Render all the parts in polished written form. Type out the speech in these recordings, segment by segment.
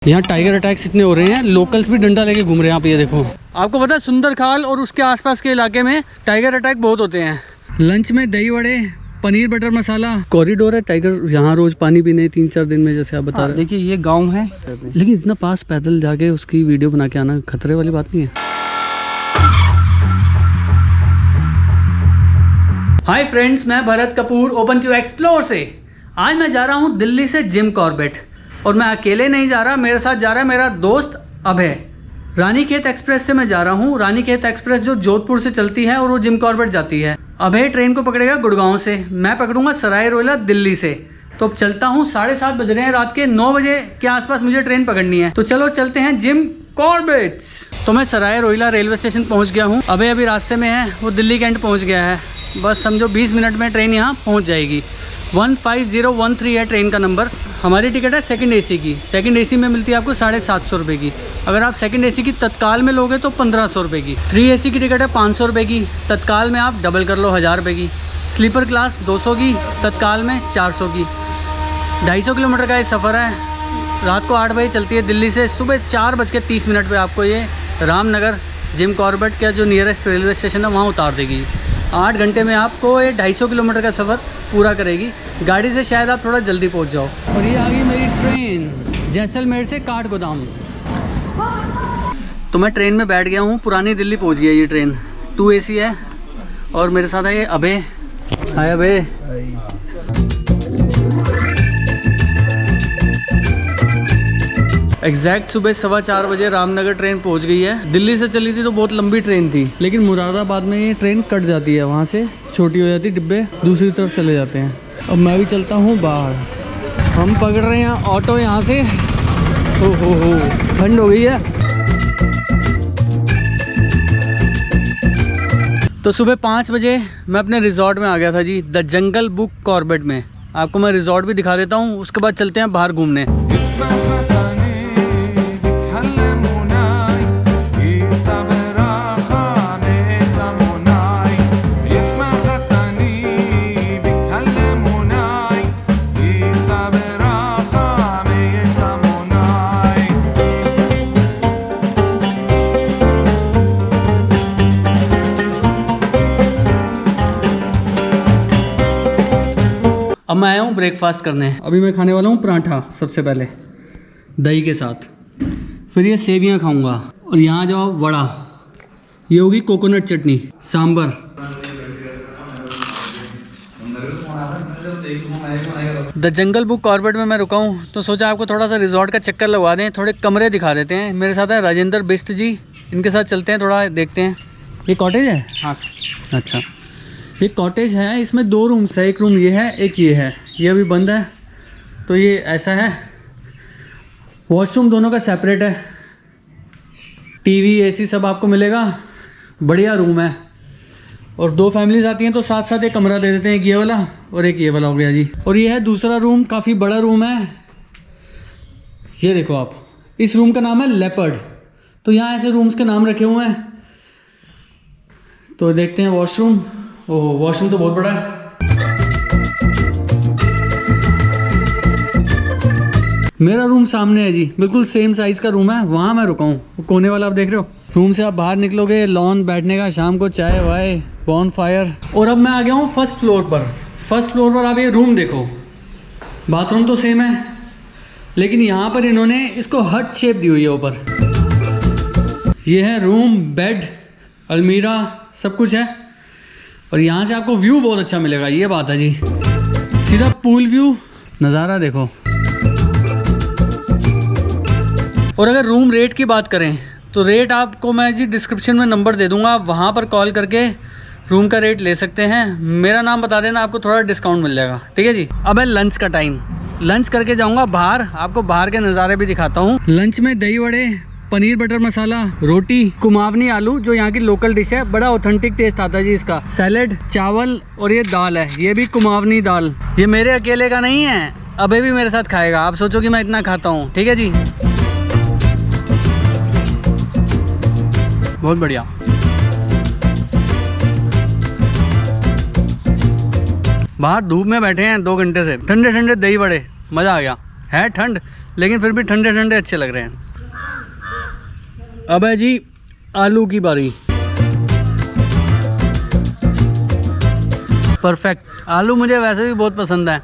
यहाँ tiger attacks इतने हो रहे हैं, लोकल्स भी डंडा लेके घूम रहे हैं। आप ये देखो, आपको पता है सुंदरखाल और उसके आसपास के इलाके में टाइगर अटैक बहुत होते हैं। लंच में दही वड़े, पनीर बटर मसाला, कॉरिडोर है। टाइगर यहाँ रोज पानी पीने 3-4 दिन में, जैसे आप बता रहे हैं। देखिए ये गांव है, लेकिन इतना पास पैदल जाके उसकी वीडियो बना के आना खतरे वाली बात नहीं है। हाय फ्रेंड्स, मैं Bharat Kapoor open to explore से। आज मैं जा रहा हूँ दिल्ली से जिम कॉर्बेट, और मैं अकेले नहीं जा रहा, मेरे साथ जा रहा है मेरा दोस्त अभय। रानीखेत एक्सप्रेस से मैं जा रहा हूँ। रानीखेत एक्सप्रेस जो जोधपुर से चलती है और वो जिम कॉर्बेट जाती है। अभय ट्रेन को पकड़ेगा गुड़गांव से, मैं पकड़ूंगा सराय रोहिला दिल्ली से। तो अब चलता हूँ, 7:30 बज रहे हैं, रात के 9 बजे के आसपास मुझे ट्रेन पकड़नी है। तो चलो चलते हैं जिम कॉर्बेट। तो मैं सराय रोहिला रेलवे स्टेशन पहुँच गया हूँ। अभय अभी रास्ते में है, वो दिल्ली कैंट पहुँच गया है। बस समझो 20 मिनट में ट्रेन यहाँ पहुँच जाएगी। 15013 है ट्रेन का नंबर। हमारी टिकट है सेकंड एसी की। सेकंड एसी में मिलती है आपको 750 रुपये की। अगर आप सेकंड एसी की तत्काल में लोगे तो 1500 रुपये की। 3 एसी की टिकट है 500 रुपये की। तत्काल में आप डबल कर लो 1000 रुपये की। स्लीपर क्लास 200 की, तत्काल में 400 की। 250 किलोमीटर का ये सफ़र है। रात को 8 बजे चलती है दिल्ली से। सुबह 4:30 पे आपको ये रामनगर जिम कॉर्बेट का जो नियरेस्ट रेलवे स्टेशन है वहाँ उतार देगी। 8 घंटे में आपको ये 250 किलोमीटर का सफ़र पूरा करेगी। गाड़ी से शायद आप थोड़ा जल्दी पहुंच जाओ। और ये आ गई मेरी ट्रेन जैसलमेर से काठगोदाम। तो मैं ट्रेन में बैठ गया हूँ, पुरानी दिल्ली पहुंच गई है ये ट्रेन। 2 एसी है और मेरे साथ है ये अभय। हाय अभय। एग्जैक्ट सुबह 4:15 बजे रामनगर ट्रेन पहुंच गई है। दिल्ली से चली थी तो बहुत लंबी ट्रेन थी, लेकिन मुरादाबाद में ये ट्रेन कट जाती है, वहाँ से छोटी हो जाती है, डिब्बे दूसरी तरफ चले जाते हैं। अब मैं भी चलता हूँ बाहर। हम पकड़ रहे हैं ऑटो यहाँ से। हो ठंड हो गई है। तो सुबह 5 बजे मैं अपने रिजॉर्ट में आ गया था जी, द जंगल बुक कॉर्बेट में। आपको मैं रिजॉर्ट भी दिखा देता हूँ, उसके बाद चलते हैं बाहर घूमने। अब मैं आया हूँ ब्रेकफास्ट करने। अभी मैं खाने वाला हूँ पराठा सबसे पहले दही के साथ, फिर ये सेवियाँ खाऊंगा, और यहाँ जाओ वड़ा, ये होगी coconut chutney, sambar. The jungle book Corbett में मैं रुका हूँ, तो सोचा आपको थोड़ा सा रिजॉर्ट का चक्कर लगवा दें, थोड़े कमरे दिखा देते हैं। मेरे साथ है राजेंद्र बिस्ट जी, इनके साथ चलते हैं, थोड़ा देखते हैं। ये कॉटेज है? हाँ अच्छा, ये कॉटेज है, इसमें 2 रूम्स है। एक रूम ये है, एक ये है। ये अभी बंद है, तो ये ऐसा है। वॉशरूम दोनों का सेपरेट है। टीवी एसी सब आपको मिलेगा, बढ़िया रूम है। और 2 फैमिलीज आती हैं तो साथ साथ एक कमरा दे देते हैं, एक ये वाला और एक ये वाला हो गया जी। और ये है दूसरा रूम, काफ़ी बड़ा रूम है। ये देखो आप, इस रूम का नाम है लेपर्ड। तो यहाँ ऐसे रूम्स के नाम रखे हुए हैं। तो देखते हैं वॉशरूम। ओह, वॉशरूम तो बहुत बड़ा है। मेरा रूम सामने है जी, बिल्कुल सेम साइज़ का रूम है, वहाँ मैं रुका हूँ। कोने वाला आप देख रहे हो। रूम से आप बाहर निकलोगे, लॉन बैठने का, शाम को चाय वाय, बॉन फायर। और अब मैं आ गया हूँ फर्स्ट फ्लोर पर। फर्स्ट फ्लोर पर आप ये रूम देखो, बाथरूम तो सेम है, लेकिन यहाँ पर इन्होंने इसको हट शेप दी हुई है ऊपर। ये है रूम, बेड, अलमीरा, सब कुछ है। और यहाँ से आपको व्यू बहुत अच्छा मिलेगा, ये बात है जी। सीधा पूल व्यू, नज़ारा देखो। और अगर रूम रेट की बात करें तो रेट आपको मैं जी डिस्क्रिप्शन में नंबर दे दूंगा, आप वहाँ पर कॉल करके रूम का रेट ले सकते हैं। मेरा नाम बता देना, आपको थोड़ा डिस्काउंट मिल जाएगा, ठीक है जी। अब है लंच का टाइम। लंच करके जाऊँगा बाहर, आपको बाहर के नज़ारे भी दिखाता हूँ। लंच में दही वड़े, पनीर बटर मसाला, रोटी, कुमावनी आलू जो यहाँ की लोकल डिश है, बड़ा ऑथेंटिक टेस्ट आता है जी इसका। सैलेड, चावल और ये दाल है, ये भी कुमावनी दाल। ये मेरे अकेले का नहीं है, अबे भी मेरे साथ खाएगा। आप सोचो कि मैं इतना खाता हूँ, ठीक है जी। बहुत बढ़िया। बाहर धूप में बैठे हैं 2 घंटे से, ठंडे ठंडे दही बड़े, मज़ा आ गया। है ठंड लेकिन फिर भी ठंडे ठंडे अच्छे लग रहे हैं। अब है जी आलू की बारी। परफेक्ट। आलू मुझे वैसे भी बहुत पसंद है,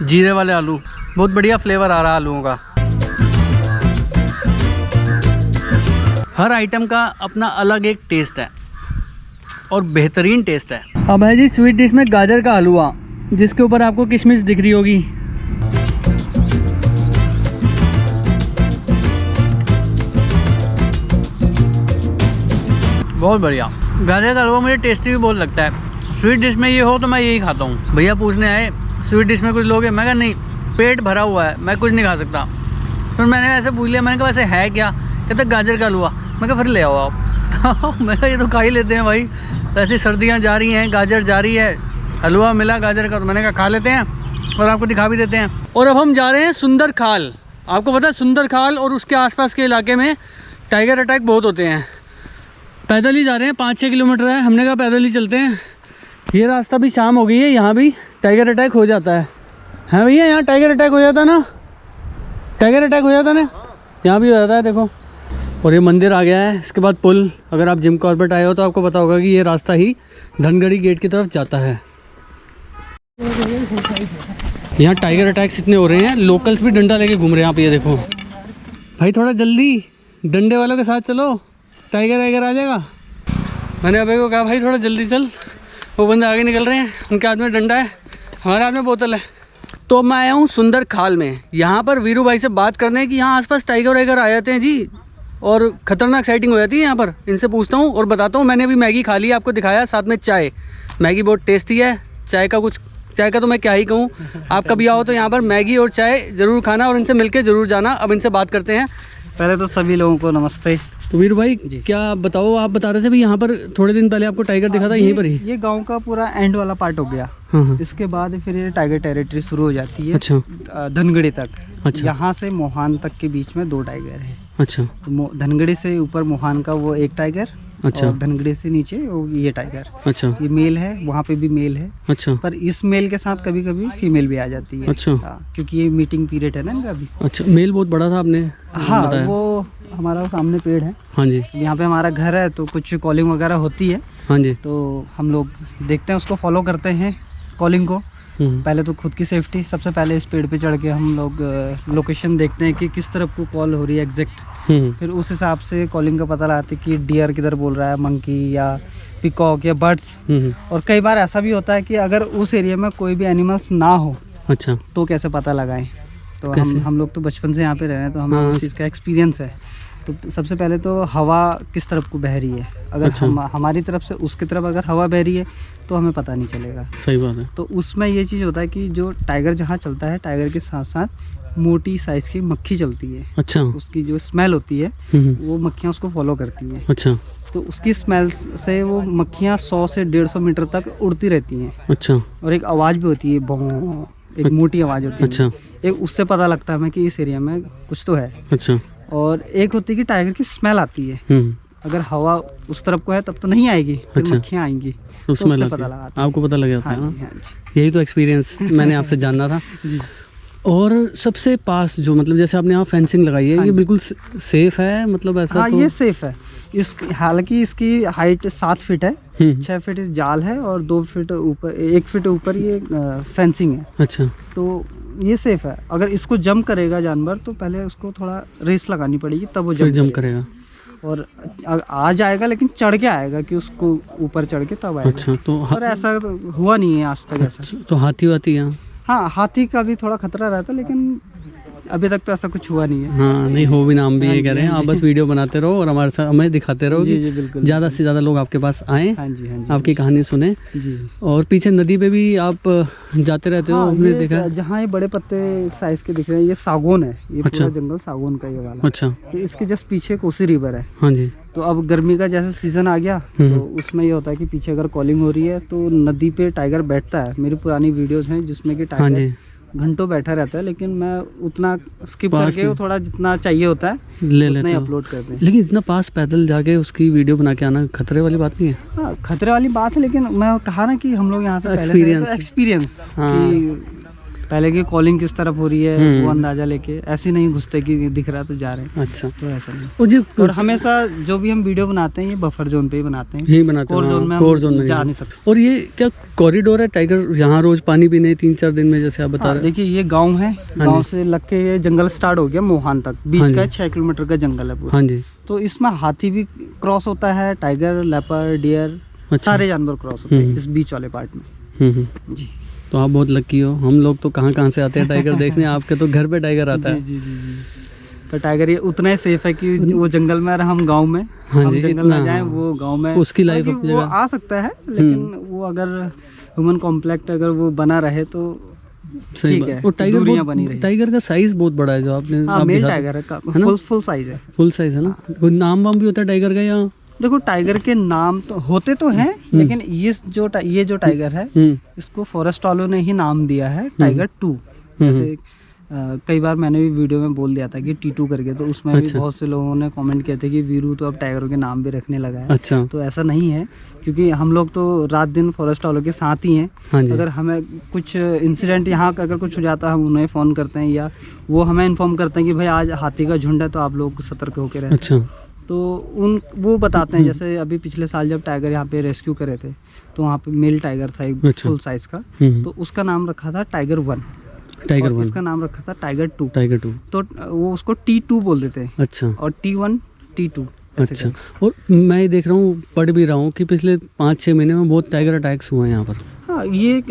जीरे वाले आलू, बहुत बढ़िया फ्लेवर आ रहा है आलूओं का। हर आइटम का अपना अलग एक टेस्ट है और बेहतरीन टेस्ट है। अब है जी स्वीट डिश में गाजर का हलवा, जिसके ऊपर आपको किशमिश दिख रही होगी। बहुत बढ़िया। गाजर का हलवा मुझे टेस्टी भी बहुत लगता है। स्वीट डिश में ये हो तो मैं यही खाता हूँ। भैया पूछने आए स्वीट डिश में कुछ लोगे, मैं कहा नहीं, पेट भरा हुआ है, मैं कुछ नहीं खा सकता। फिर मैंने ऐसे पूछ लिया, मैंने कहा वैसे है क्या? कहते गाजर का हलवा। मैं कहा फिर ले आओ आप। मैं कहा ये तो खा ही लेते हैं भाई, ऐसी सर्दियाँ जा रही हैं, गाजर जा रही है, हलवा मिला गाजर का, तो मैंने कहा खा लेते हैं और आपको दिखा भी देते हैं। और अब हम जा रहे हैं सुंदर खाल। आपको पता है सुंदर खाल और उसके आसपास के इलाके में टाइगर अटैक बहुत होते हैं। पैदल ही जा रहे हैं, 5-6 किलोमीटर है। हमने कहा पैदल ही चलते हैं। ये रास्ता भी शाम हो गई है, यहाँ भी टाइगर अटैक हो जाता है। हाँ भैया, यहाँ टाइगर अटैक हो जाता है ना? टाइगर अटैक हो जाता है ना? यहाँ भी हो जाता है, देखो। और ये मंदिर आ गया है, इसके बाद पुल। अगर आप जिम कॉर्बेट आए हो तो आपको पता होगा कि ये रास्ता ही धनगढ़ी गेट की तरफ जाता है। यहाँ टाइगर अटैक्स इतने हो रहे हैं, लोकल्स भी डंडा लेके घूम रहे हैं। आप ये देखो भाई, थोड़ा जल्दी डंडे वालों के साथ चलो, टाइगर वाइगर आ जाएगा। मैंने अबे को कहा भाई थोड़ा जल्दी चल, वो बंदे आगे निकल रहे हैं, उनके हाथ में डंडा है, हमारे हाथ में बोतल है। तो मैं आया हूँ सुंदर खाल में। यहाँ पर वीरू भाई से बात करने कि यहाँ आसपास टाइगर वाइगर आ जाते हैं जी, और ख़तरनाक साइटिंग हो जाती है यहाँ पर। इनसे पूछता हूँ और बताता हूँ। मैंने अभी मैगी खा ली, आपको दिखाया, साथ में चाय। मैगी बहुत टेस्टी है, चाय का तो मैं क्या ही कहूँ। आप कभी आओ तो यहाँ पर मैगी और चाय ज़रूर खाना और इनसे मिलके ज़रूर जाना। अब इनसे बात करते हैं। पहले तो सभी लोगों को नमस्ते। तो वीरू भाई क्या बताओ, आप बता रहे थे भाई यहाँ पर थोड़े दिन पहले आपको टाइगर दिखा था, यहीं पर ही? ये गांव का पूरा एंड वाला पार्ट हो गया। हाँ। इसके बाद फिर ये टाइगर टेरिटरी शुरू हो जाती है। अच्छा। धनगढ़ी तक। अच्छा। यहाँ से मोहान तक के बीच में 2 टाइगर है। अच्छा। तो धनगढ़ी से ऊपर मोहान का वो 1 टाइगर। अच्छा। और धनगढ़ी से नीचे वो ये टाइगर। अच्छा। ये मेल है, वहाँ पे भी मेल है। अच्छा। पर इस मेल के साथ कभी कभी फीमेल भी आ जाती है। अच्छा। क्योंकि ये मीटिंग पीरियड है ना इनका अभी। अच्छा, मेल बहुत बड़ा था आपने हाँ, वो हमारा सामने पेड़ है। हाँ जी। यहाँ पे हमारा घर है, तो कुछ कॉलिंग वगैरह होती है। हाँ जी। तो हम लोग देखते हैं, उसको फॉलो करते हैं कॉलिंग को। पहले तो खुद की सेफ्टी, सबसे पहले इस पेड़ पे चढ़ के हम लोग लोकेशन देखते हैं कि किस तरफ को कॉल हो रही है एग्जैक्ट। फिर उस हिसाब से कॉलिंग का पता लगाते कि डियर किधर बोल रहा है, मंकी या पिकॉक या बर्ड्स। और कई बार ऐसा भी होता है कि अगर उस एरिया में कोई भी एनिमल्स ना हो, अच्छा, तो कैसे पता लगाएं। तो हम लोग तो बचपन से यहाँ पे रह रहे हैं, तो हमें उस चीज़ का एक्सपीरियंस है। तो सबसे पहले तो हवा किस तरफ को बह रही है। अगर अच्छा। हमारी तरफ से उसकी तरफ अगर हवा बह रही है तो हमें पता नहीं चलेगा। सही बात है। तो उसमें ये चीज़ होता है कि जो टाइगर जहाँ चलता है, टाइगर के साथ साथ मोटी साइज की मक्खी चलती है। अच्छा। उसकी जो स्मेल होती है वो मक्खियाँ उसको फॉलो करती हैं। अच्छा। तो उसकी स्मेल से वो मक्खियाँ 100 से 150 मीटर तक उड़ती रहती हैं। अच्छा। और एक आवाज़ भी होती है, भौं, एक मोटी आवाज़ होती है। अच्छा। एक उससे पता लगता है हमें कि इस एरिया में कुछ तो है। अच्छा। और एक होती है कि टाइगर की स्मेल आती है। अगर हवा उस तरफ को है तब तो नहीं आएगी, फिर अच्छा। मक्खियाँ आएंगी, तो उससे पता लगा, आपको पता लग जाता है ना। यही तो एक्सपीरियंस मैंने आपसे जानना था। जी। और सबसे पास जो, मतलब जैसे आपने यहाँ फेंसिंग लगाई है, ये बिल्कुल सेफ है, मतलब ऐसा? हाँ, तो ये सेफ है। हालांकि इसकी हाइट 7 फीट है, 6 फीट जाल है और 2 फीट ऊपर, 1 फीट ऊपर ये फेंसिंग है। अच्छा। तो ये सेफ है। अगर इसको जंप करेगा जानवर तो पहले उसको थोड़ा रेस लगानी पड़ेगी, तब वो जंप करेगा। और आ जाएगा, लेकिन चढ़ के आएगा कि उसको ऊपर चढ़ के तब आएगा। अच्छा। तो और ऐसा तो हुआ नहीं है आज तक। ऐसा तो हाथी वाती यहाँ? हाँ, हाथी का भी थोड़ा खतरा रहता है, लेकिन अभी तक तो ऐसा कुछ हुआ नहीं है। हाँ, नहीं हो भी ना, हम भी ये कह रहे हैं। आप बस वीडियो बनाते रहो और हमारे साथ हमें दिखाते रहो। जी जी, बिल्कुल। ज़्यादा से ज़्यादा लोग आपके पास आएँ, हाँ जी, हाँ जी, आपकी कहानी सुने जी। और पीछे नदी पे भी आप जाते रहते हो? हमने देखा जहाँ ये बड़े पत्ते साइज के दिख रहे हैं, ये सागौन है। ये पूरा जंगल सागौन का ये वाला। अच्छा। तो इसके जस्ट पीछे कोसी रिवर है। हाँ जी। तो अब गर्मी का जैसे सीजन आ गया, तो उसमें ये होता है कि पीछे अगर कॉलिंग हो रही है तो नदी पे टाइगर बैठता है। मेरी पुरानी वीडियोस हैं जिसमें कि टाइगर घंटों बैठा रहता है, लेकिन मैं उतना स्किप करके वो थोड़ा जितना चाहिए होता है ले लेते हैं, अपलोड करते हैं। लेकिन इतना पास पैदल जाके उसकी वीडियो बना के आना खतरे वाली बात नहीं है? हाँ, खतरे वाली बात है, लेकिन मैं कहा ना कि हम लोग यहाँ से एक्सपीरियंस कि पहले की कॉलिंग किस तरफ हो रही है वो अंदाजा लेके, ऐसे नहीं घुसते कि दिख रहा तो जा रहे हैं। अच्छा, तो ऐसा नहीं। और जी और हमेशा जो भी हम वीडियो बनाते हैं ये बफर जोन पे ही बनाते हैं, यही बनाते हैं, कोर जोन में कोर जोन हम में जा नहीं। नहीं सकते। और ये क्या कॉरिडोर है टाइगर यहाँ रोज पानी पीने 3-4 दिन में जैसे आप बता हाँ, रहे देखिए ये गांव है, गांव से लग के ये जंगल स्टार्ट हो गया मोहान तक, हाँ बीच जी। का 6 किलोमीटर का जंगल है हैं? पूरा। हाँ जी। तो इसमें हाथी भी क्रॉस होता है, टाइगर, लेपर्ड, डियर, अच्छा। सारे जानवर क्रॉस होते हैं इस बीच वाले पार्ट में। जी तो आप बहुत लकी हो, हम लोग तो कहाँ से आते हैं टाइगर देखने, आपके तो घर पे टाइगर आता है। जी। पर टाइगर ये उतना ही सेफ है कि वो जंगल में और हम गांव में, हाँ हम जी, जंगल इतना में जाएं, हाँ। वो गांव में उसकी लाइफ हालांकि अपनी वो जगह। आ सकता है, लेकिन वो अगर ह्यूमन कॉम्प्लेक्ट अगर वो बना रहे तो सही ठीक बात। है, और टाइगर दूरियां बनी रही। टाइगर का साइज बहुत बड़ा है जो आपने हाँ, आप मेल दिखा टाइगर है, ना? फुल साइज है। फुल साइज है ना? कोई नाम वाम भी होता है टाइगर का या? देखो टाइगर के नाम तो होते तो हैं, लेकिन ये जो टाइगर है इसको फॉरेस्ट वालों ने ही नाम दिया है टाइगर 2। जैसे कई बार मैंने भी वीडियो में बोल दिया था कि T2 करके, तो उसमें भी अच्छा। बहुत से लोगों ने कमेंट किए थे कि वीरू तो अब टाइगरों के नाम भी रखने लगा है। अच्छा। तो ऐसा नहीं है, क्योंकि हम लोग तो रात दिन फॉरेस्ट वालों के साथ ही हैं। हाँ जी। अगर हमें कुछ इंसिडेंट यहाँ का अगर कुछ हो जाता है, हम उन्हें फ़ोन करते हैं या वो हमें इन्फॉर्म करते हैं कि भाई आज हाथी का झुंड है तो आप लोग सतर्क होकर रहें। अच्छा। तो वो बताते हैं, जैसे अभी पिछले साल जब टाइगर यहाँ पे रेस्क्यू करे थे तो वहाँ पे मेल टाइगर था एक अच्छा। फुल साइज का, तो उसका नाम रखा था टाइगर 1, टाइगर और 1, इसका नाम रखा था टाइगर 2। टाइगर 2। तो वो उसको T2 बोल देते हैं, अच्छा। और T1 T2 ऐसे अच्छा। और मैं ये देख रहा हूँ, पढ़ भी रहा हूँ कि पिछले 5-6 महीने में बहुत टाइगर अटैक्स हुए हैं यहाँ पर। हाँ, ये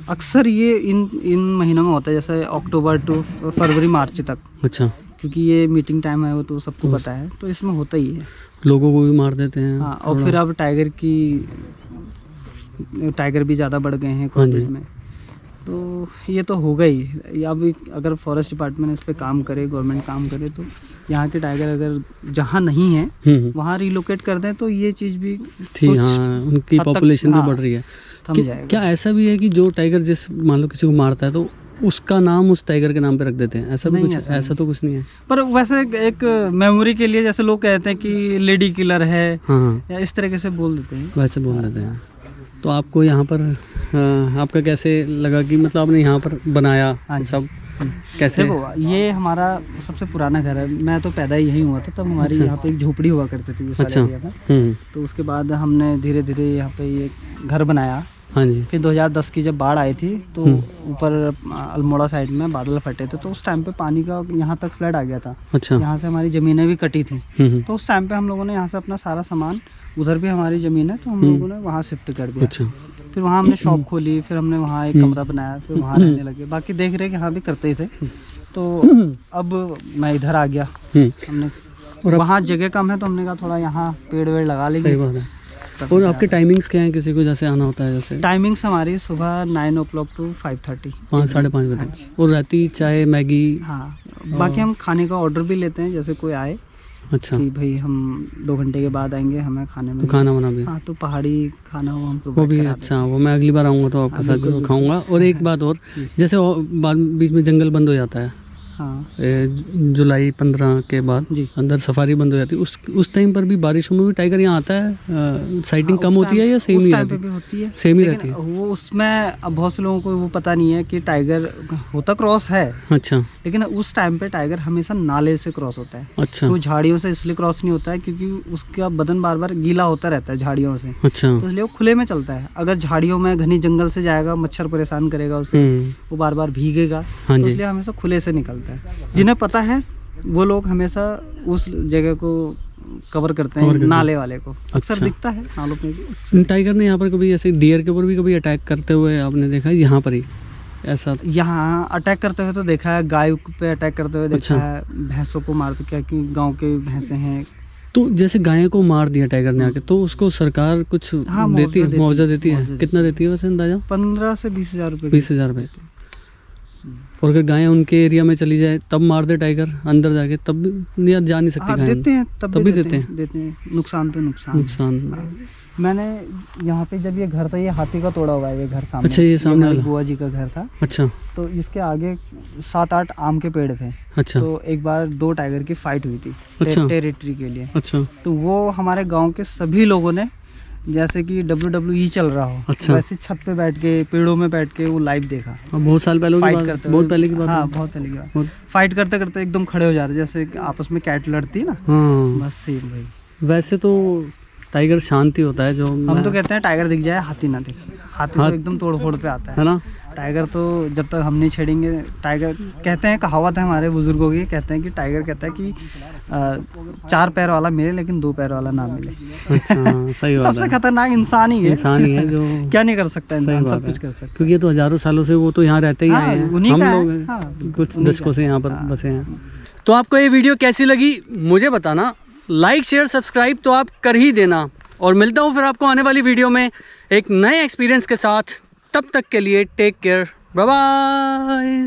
अक्सर ये इन महीनों में होता है, जैसे अक्टूबर टू फरवरी मार्च तक, अच्छा। क्योंकि ये मीटिंग टाइम है वो तो सबको पता है, तो इसमें होता ही है। लोगों को भी मार देते हैं। हाँ, और फिर अब टाइगर भी ज़्यादा बढ़ गए हैं कॉर्बेट में, तो ये तो होगा ही। अब अगर फॉरेस्ट डिपार्टमेंट इस पे काम करे, गवर्नमेंट काम करे, तो यहाँ के टाइगर अगर जहाँ नहीं है वहाँ रिलोकेट कर दें तो ये चीज़ भी ठीक, हाँ, उनकी पॉपुलेशन भी बढ़ रही है। थम जाएगा। क्या ऐसा भी है कि जो टाइगर जिस मान लो किसी को मारता है तो उसका नाम उस टाइगर के नाम पे रख देते हैं? ऐसा भी कुछ, ऐसा तो कुछ नहीं है। पर वैसे एक मेमोरी के लिए, जैसे लोग कहते हैं कि लेडी किलर है, हाँ, या इस तरीके से बोल देते हैं, वैसे बोल देते हैं। तो आपको यहाँ पर आपका कैसे लगा कि मतलब आपने यहाँ पर बनाया? हाँ सब कैसे? देखो, ये हमारा सबसे पुराना घर है, मैं तो पैदा यहीं हुआ था, तब हमारी अच्छा। यहाँ पे एक झोपड़ी हुआ करती थी इस वाले अच्छा। एरिया में। तो उसके बाद हमने धीरे धीरे यहाँ पे ये घर बनाया। हाँ जी। फिर 2010 की जब बाढ़ आई थी तो ऊपर अल्मोड़ा साइड में बादल फटे थे, तो उस टाइम पे पानी का यहाँ तक फ्लड आ गया था। अच्छा। यहाँ से हमारी ज़मीनें भी कटी थी, तो उस टाइम पे हम लोगों ने यहाँ से अपना सारा सामान, उधर भी हमारी ज़मीन है तो हम लोगों ने वहाँ शिफ्ट कर दिया। अच्छा। फिर वहाँ हमने शॉप खोली, फिर हमने वहाँ एक कमरा बनाया, फिर वहाँ रहने लगे। बाकी देख रेख यहाँ भी करते ही थे। तो अब मैं इधर आ गया, हमने और वहाँ जगह कम है तो हमने कहा थोड़ा यहाँ पेड़ वेड़ लगा लेंगे। सही बात है। और आपके टाइमिंग्स क्या हैं? किसी को जैसे आना होता है जैसे? टाइमिंग्स हमारी सुबह 9 o'clock टू 5:30, 5-5:30 बजे तक। और रहती चाय मैगी? हाँ, बाकी हम खाने का ऑर्डर भी लेते हैं, जैसे कोई आए अच्छा, कि भाई हम 2 घंटे के बाद आएंगे, हमें खाने में तो खाना वाना भी? हाँ, तो पहाड़ी खाना वो हम वो प्रोवाइड भी कराते अच्छा, वो मैं अगली बार आऊँगा तो आपके साथ जरूर खाऊंगा। और एक बात और, जैसे बीच में जंगल बंद हो जाता है, हाँ जुलाई 15 के बाद जी, अंदर सफारी बंद हो जाती है, उस टाइम पर भी बारिशों में भी टाइगर यहाँ आता है? साइटिंग कम उस होती है या सेम ही टाइम पे रहती भी है? होती है, सेम ही लेकिन रहती है। वो उसमें अब बहुत से लोगों को वो पता नहीं है कि टाइगर होता क्रॉस है, अच्छा। लेकिन उस टाइम पे टाइगर हमेशा नाले से क्रॉस होता है। अच्छा। तो झाड़ियों से इसलिए क्रॉस नहीं होता है क्योंकि उसका बदन बार बार गीला होता रहता है झाड़ियों से, अच्छा। तो इसलिए वो खुले में चलता है। अगर झाड़ियों में घनी जंगल से जाएगा, मच्छर परेशान करेगा उसे, वो बार बार भीगेगा, हाँ तो जी। इसलिए हमेशा खुले से निकलता है। जिन्हें पता है वो लोग हमेशा उस जगह को कवर करते हैं, नाले वाले को अक्सर अच्छा। दिखता है नालों में भी। टाइगर ने यहाँ पर कभी ऐसे डियर के ऊपर भी कभी अटैक करते हुए आपने देखा है यहाँ पर ही ऐसा? यहाँ अटैक करते हुए तो देखा है, गाय पे अटैक करते हुए देखा अच्छा। है, भैंसों को मारते, क्या कि गांव के भैंसें हैं। तो जैसे गाय को मार दिया टाइगर ने आके, तो उसको सरकार कुछ हाँ, देती है, मुआवजा देती है? मुआवजा कितना देती है वैसे अंदाजा? 15 से 20 हज़ार रुपये। 20,000 रुपये। और अगर गाय उनके एरिया में चली जाए तब मार दे टाइगर अंदर जाके, तब भी या जा नहीं सकती गाय? देते हैं, तब भी देते हैं। नुकसान तो नुकसान। मैंने यहाँ पे जब ये घर था, ये हाथी का तोड़ा हुआ है, ये घर सामने। अच्छा, ये सामने वाला बुआ जी का घर था। अच्छा। तो इसके आगे 7-8 आम के पेड़ थे। अच्छा। तो एक बार 2 टाइगर की फाइट हुई थी अच्छा। टेरिटरी के लिए। अच्छा। तो वो हमारे गांव के सभी लोगों ने जैसे कि WWE चल रहा हो, अच्छा। वैसे छत पे बैठ के, पेड़ों में बैठ के वो लाइव देखा। अब बहुत साल पहले की फाइट बात, करते बहुत हुए। पहले की बात हाँ है। बहुत पहले की बात। बहुत- फाइट करते करते एकदम खड़े हो जा रहे, जैसे कि आपस में कैट लड़ती है ना, हाँ बस सेम भाई। वैसे तो टाइगर शांति होता है, जो हम तो कहते हैं टाइगर दिख जाए हाथी ना दिखे। हाथी हाँ। तो एकदम तोड़ फोड़ पे आता है है। ना। टाइगर तो जब तक हम नहीं छेड़ेंगे, टाइगर कहते हैं, कहावत है हमारे बुजुर्गों की, कहते हैं कि टाइगर कहता है कि 4 पैर वाला मिले लेकिन 2 पैर वाला ना मिले। अच्छा सही बात सबसे है। खतरनाक इंसान ही है। इंसान ही है जो क्या नहीं कर सकता सही इंसान, बात सब है। कुछ कर सकता क्योंकि ये तो हजारों सालों से वो तो यहाँ रहते ही हाँ, आए हैं, उन्हीं हम का है। लोग हाँ, बिल्कुल, कुछ उन्हीं दशकों का से यहाँ पर हाँ। बसे हैं। तो आपको ये वीडियो कैसी लगी मुझे बताना, लाइक शेयर सब्सक्राइब तो आप कर ही देना, और मिलता हूँ फिर आपको आने वाली वीडियो में एक नए एक्सपीरियंस के साथ। तब तक के लिए टेक केयर, बाय बाय।